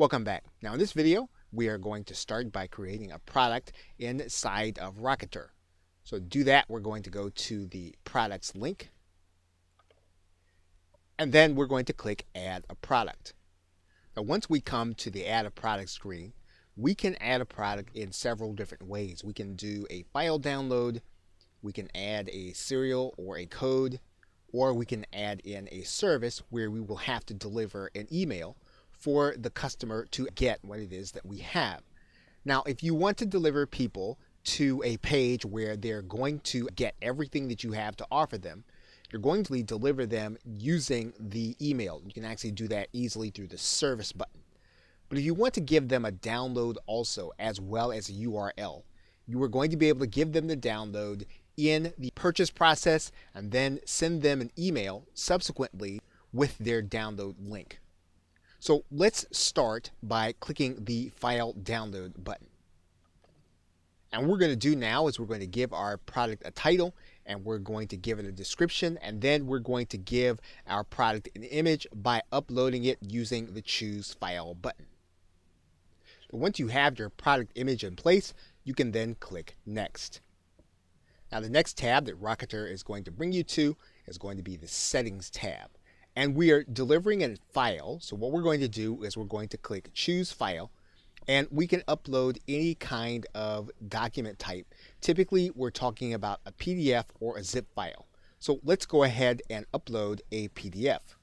Welcome back. Now in this video, we are going to start by creating a product inside of Rocketer. So to do that, we're going to go to the products link, and then we're going to click add a product. Now once we come to the add a product screen, we can add a product in several different ways. We can do a file download, we can add a serial or a code, or we can add in a service where we will have to deliver an email for the customer to get what it is that we have. Now, if you want to deliver people to a page where they're going to get everything that you have to offer them, you're going to deliver them using the email. You can actually do that easily through the service button. But if you want to give them a download also, as well as a URL, you are going to be able to give them the download in the purchase process and then send them an email subsequently with their download link. So let's start by clicking the file download button. And what we're going to do now is we're going to give our product a title, and we're going to give it a description, and then we're going to give our product an image by uploading it using the choose file button. Once you have your product image in place, you can then click next. Now the next tab that Rocketer is going to bring you to is going to be the settings tab. And we are delivering a file, so what we're going to do is we're going to click choose file, and we can upload any kind of document type. Typically we're talking about a PDF or a zip file. So let's go ahead and upload a PDF.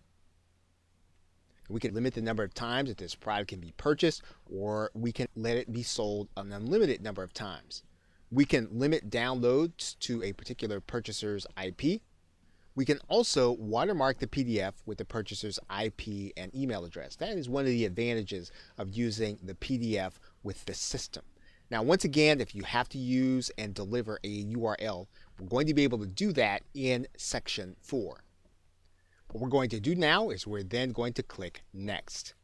We can limit the number of times that this product can be purchased, or we can let it be sold an unlimited number of times. We can limit downloads to a particular purchaser's IP. We can also watermark the PDF with the purchaser's IP and email address. That is one of the advantages of using the PDF with the system. Now, once again, if you have to use and deliver a URL, we're going to be able to do that in section 4. What we're going to do now is we're then going to click next.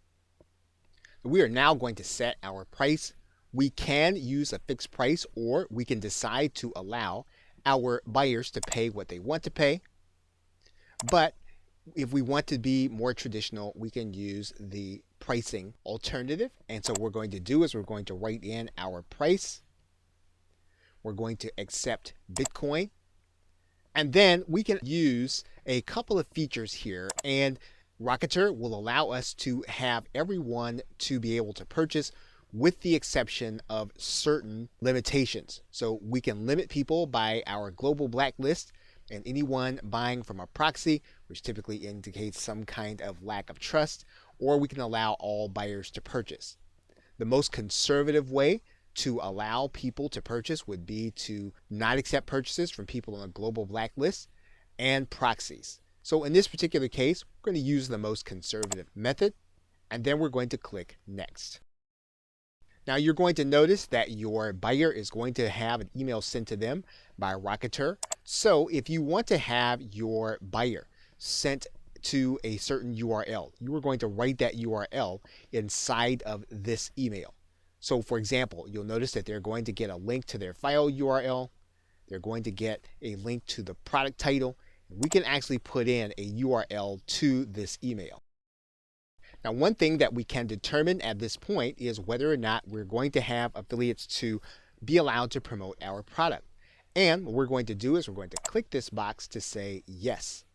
We are now going to set our price. We can use a fixed price, or we can decide to allow our buyers to pay what they want to pay. But if we want to be more traditional, we can use the pricing alternative. And so what we're going to do is we're going to write in our price. We're going to accept Bitcoin. And then we can use a couple of features here, and Rocketer will allow us to have everyone to be able to purchase, with the exception of certain limitations. So we can limit people by our global blacklist, and anyone buying from a proxy, which typically indicates some kind of lack of trust, or we can allow all buyers to purchase. The most conservative way to allow people to purchase would be to not accept purchases from people on a global blacklist and proxies. So in this particular case, we're going to use the most conservative method, and then we're going to click next. Now you're going to notice that your buyer is going to have an email sent to them by Rocketer. So if you want to have your buyer sent to a certain URL, you are going to write that URL inside of this email. So for example, you'll notice that they're going to get a link to their file URL. They're going to get a link to the product title. We can actually put in a URL to this email. Now, one thing that we can determine at this point is whether or not we're going to have affiliates to be allowed to promote our product. And what we're going to do is we're going to click this box to say yes.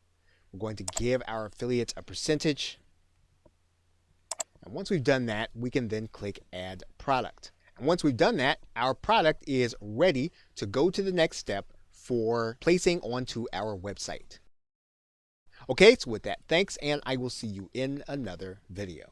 We're going to give our affiliates a percentage. And once we've done that, we can then click add product. And once we've done that, our product is ready to go to the next step for placing onto our website. Okay, so with that, thanks, and I will see you in another video.